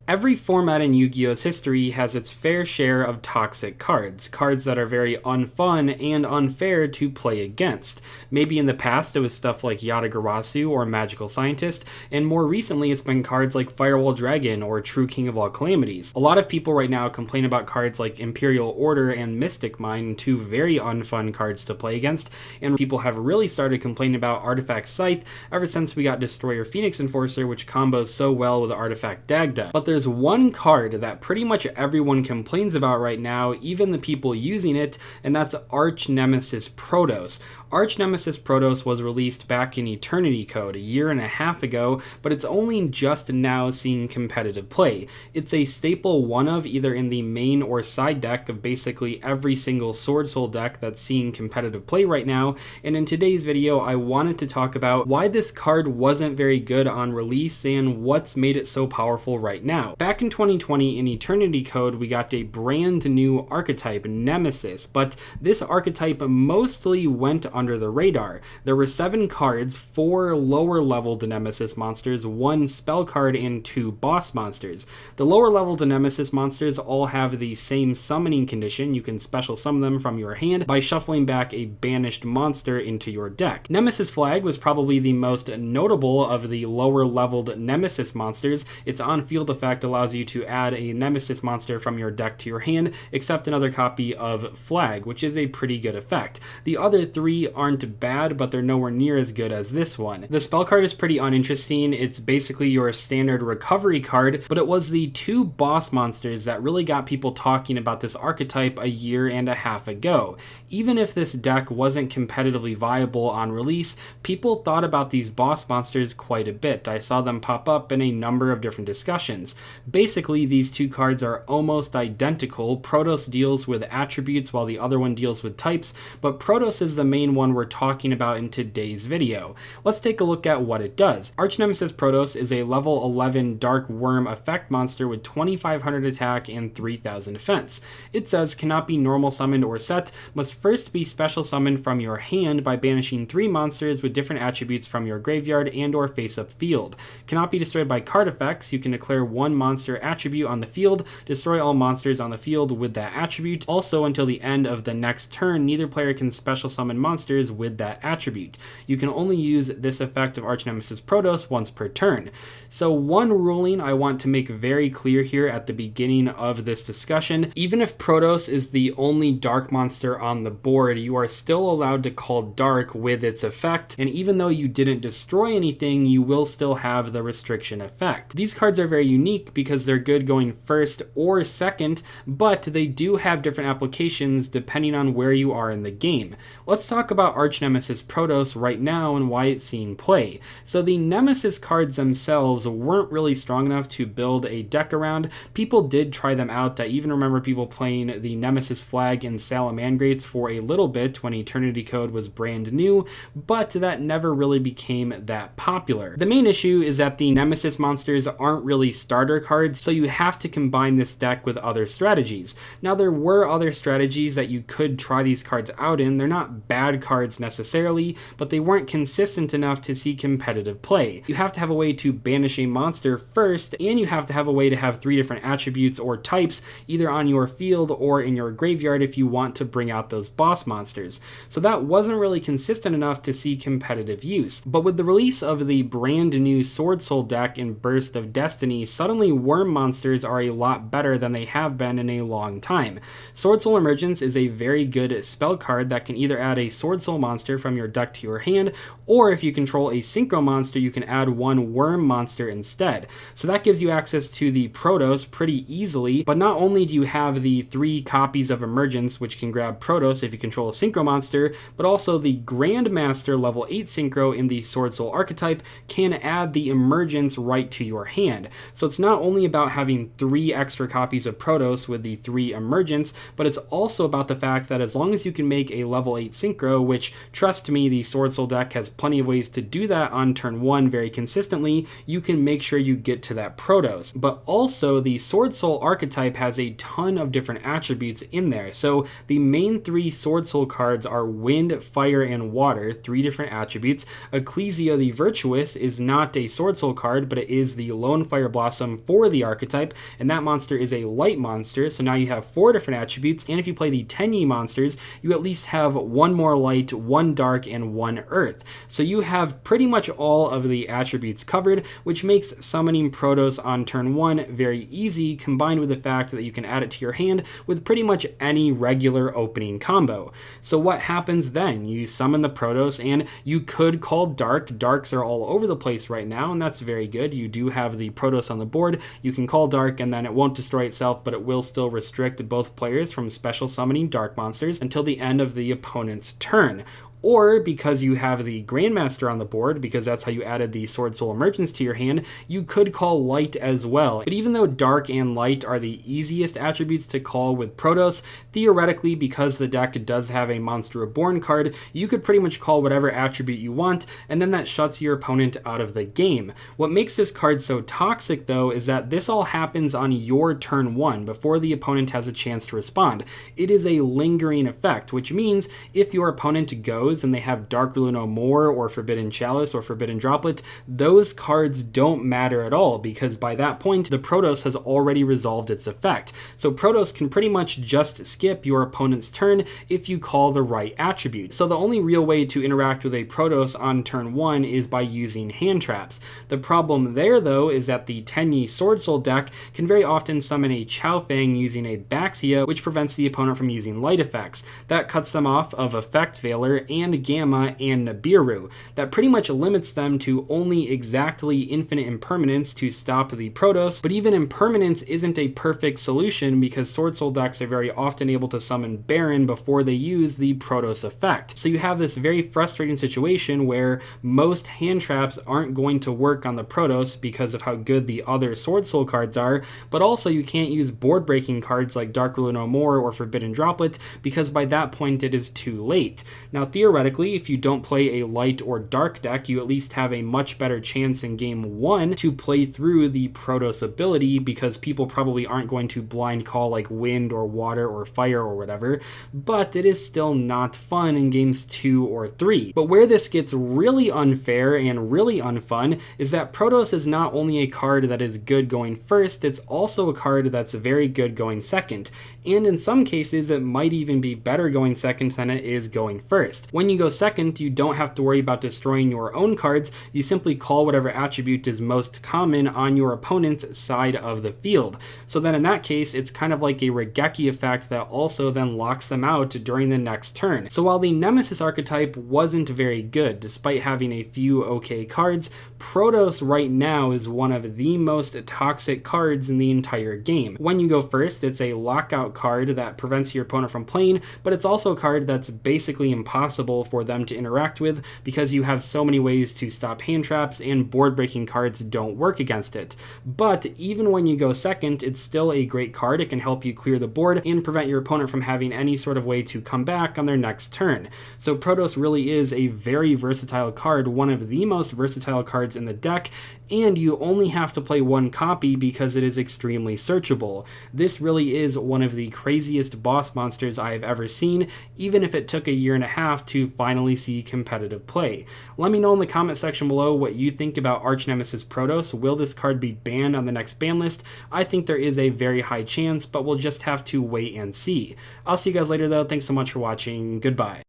Every format in Yu-Gi-Oh's history has its fair share of toxic cards, cards that are very unfun and unfair to play against. Maybe in the past it was stuff like Yatagarasu or Magical Scientist, and more recently it's been cards like Firewall Dragon or True King of All Calamities. A lot of people right now complain about cards like Imperial Order and Mystic Mine, two very unfun cards to play against, and people have really started complaining about Artifact Scythe ever since we got Destroyer Phoenix Enforcer, which combos so well with Artifact Dagda. But there's one card that pretty much everyone complains about right now, even the people using it, and that's Archnemeses Protos. Archnemeses Protos was released back in Eternity Code a year and a half ago, but it's only just now seeing competitive play. It's a staple one of either in the main or side deck of basically every single Swordsoul deck that's seeing competitive play right now, and in today's video I wanted to talk about why this card wasn't very good on release and what's made it so powerful right now. Back in 2020 in Eternity Code we got a brand new archetype, Nemesis, but this archetype mostly went under the radar. There were 7 cards, 4 lower leveled Nemesis monsters, 1 spell card, and 2 boss monsters. The lower leveled Nemesis monsters all have the same summoning condition. You can special summon them from your hand by shuffling back a banished monster into your deck. Nemesis Flag was probably the most notable of the lower leveled Nemesis monsters. Its on-field effect allows you to add a Nemesis monster from your deck to your hand, except another copy of Flag, which is a pretty good effect. The other 3 aren't bad, but they're nowhere near as good as this one. The spell card is pretty uninteresting. It's basically your standard recovery card, but it was the 2 boss monsters that really got people talking about this archetype a year and a half ago. Even if this deck wasn't competitively viable on release, people thought about these boss monsters quite a bit. I saw them pop up in a number of different discussions. Basically, these 2 cards are almost identical. Protos deals with attributes while the other one deals with types, but Protos is the main one we're talking about in today's video. Let's take a look at what it does. Archnemeses Protos is a level 11 Dark Worm effect monster with 2500 attack and 3000 defense. It says cannot be normal summoned or set, must first be special summoned from your hand by banishing 3 monsters with different attributes from your graveyard and or face-up field. Cannot be destroyed by card effects. You can declare 1 monster attribute on the field, destroy all monsters on the field with that attribute. Also, until the end of the next turn, neither player can special summon monsters with that attribute. You can only use this effect of Archnemeses Protos once per turn. So one ruling I want to make very clear here at the beginning of this discussion: even if Protos is the only dark monster on the board, you are still allowed to call dark with its effect, and even though you didn't destroy anything, you will still have the restriction effect. These cards are very unique because they're good going first or second, but they do have different applications depending on where you are in the game. Let's talk about Archnemeses Protos right now and why it's seen play. So the Nemesis cards themselves weren't really strong enough to build a deck around. People did try them out. I even remember people playing the Nemesis Flag in Salamangrates for a little bit when Eternity Code was brand new, but that never really became that popular. The main issue is that the Nemesis monsters aren't really starter cards, so you have to combine this deck with other strategies. Now, there were other strategies that you could try these cards out in. They're not bad cards necessarily, but they weren't consistent enough to see competitive play. You have to have a way to banish a monster first, and you have to have a way to have 3 different attributes or types either on your field or in your graveyard if you want to bring out those boss monsters. So that wasn't really consistent enough to see competitive use. But with the release of the brand new Swordsoul deck in Burst of Destiny, suddenly worm monsters are a lot better than they have been in a long time. Swordsoul Emergence is a very good spell card that can either add a Swordsoul monster from your deck to your hand, or if you control a synchro monster, you can add 1 worm monster instead. So that gives you access to the Protos pretty easily, but not only do you have the 3 copies of Emergence, which can grab Protos if you control a synchro monster, but also the Grandmaster level 8 synchro in the Swordsoul archetype can add the Emergence right to your hand. So it's not only about having 3 extra copies of Protos with the 3 Emergence, but it's also about the fact that as long as you can make a level 8 synchro, which, trust me, the Swordsoul deck has plenty of ways to do that on turn 1 very consistently, you can make sure you get to that Protos. But also, the Swordsoul archetype has a ton of different attributes in there. So the main 3 Swordsoul cards are Wind, Fire, and Water, 3 different attributes. Ecclesia the Virtuous is not a Swordsoul card, but it is the Lone Fire Blossom name for the archetype, and that monster is a light monster, so now you have 4 different attributes, and if you play the Tenyi monsters, you at least have 1 more light, 1 dark, and 1 earth. So you have pretty much all of the attributes covered, which makes summoning Protos on turn 1 very easy, combined with the fact that you can add it to your hand with pretty much any regular opening combo. So what happens then? You summon the Protos, and you could call Dark. Darks are all over the place right now, and that's very good. You do have the Protos on the board. You can call Dark, and then it won't destroy itself, but it will still restrict both players from special summoning Dark monsters until the end of the opponent's turn. Or because you have the Grandmaster on the board, because that's how you added the Swordsoul Emergence to your hand, you could call Light as well. But even though Dark and Light are the easiest attributes to call with Protos, theoretically, because the deck does have a Monster Reborn card, you could pretty much call whatever attribute you want, and then that shuts your opponent out of the game. What makes this card so toxic, though, is that this all happens on your turn 1, before the opponent has a chance to respond. It is a lingering effect, which means if your opponent goes and they have Dark Rule No More or Forbidden Chalice or Forbidden Droplet, those cards don't matter at all, because by that point the Protos has already resolved its effect. So Protos can pretty much just skip your opponent's turn if you call the right attribute. So the only real way to interact with a Protos on turn 1 is by using hand traps. The problem there, though, is that the Tenyi Swordsoul deck can very often summon a Chaofeng using a Baxia, which prevents the opponent from using light effects. That cuts them off of Effect Veiler and Gamma and Nibiru. That pretty much limits them to only exactly infinite impermanence to stop the Protos, but even impermanence isn't a perfect solution because Swordsoul decks are very often able to summon Baron before they use the Protos effect. So you have this very frustrating situation where most hand traps aren't going to work on the Protos because of how good the other Swordsoul cards are, but also you can't use board breaking cards like Dark Rule No More or Forbidden Droplet because by that point it is too late. Now theoretically, if you don't play a light or dark deck, you at least have a much better chance in game 1 to play through the Protos ability because people probably aren't going to blind call like wind or water or fire or whatever, but it is still not fun in games 2 or 3. But where this gets really unfair and really unfun is that Protos is not only a card that is good going first, it's also a card that's very good going second, and in some cases it might even be better going second than it is going first. When you go second, you don't have to worry about destroying your own cards, you simply call whatever attribute is most common on your opponent's side of the field. So then in that case, it's kind of like a Regeki effect that also then locks them out during the next turn. So while the Nemesis archetype wasn't very good, despite having a few okay cards, Protos right now is one of the most toxic cards in the entire game. When you go first, it's a lockout card that prevents your opponent from playing, but it's also a card that's basically impossible for them to interact with because you have so many ways to stop hand traps and board breaking cards don't work against it. But even when you go second, it's still a great card. It can help you clear the board and prevent your opponent from having any sort of way to come back on their next turn. So Protos really is a very versatile card, one of the most versatile cards in the deck, and you only have to play one copy because it is extremely searchable. This really is one of the craziest boss monsters I have ever seen, even if it took a year and a half to finally see competitive play. Let me know in the comment section below what you think about Archnemeses Protos. Will this card be banned on the next ban list? I think there is a very high chance, but we'll just have to wait and see. I'll see you guys later though. Thanks so much for watching. Goodbye.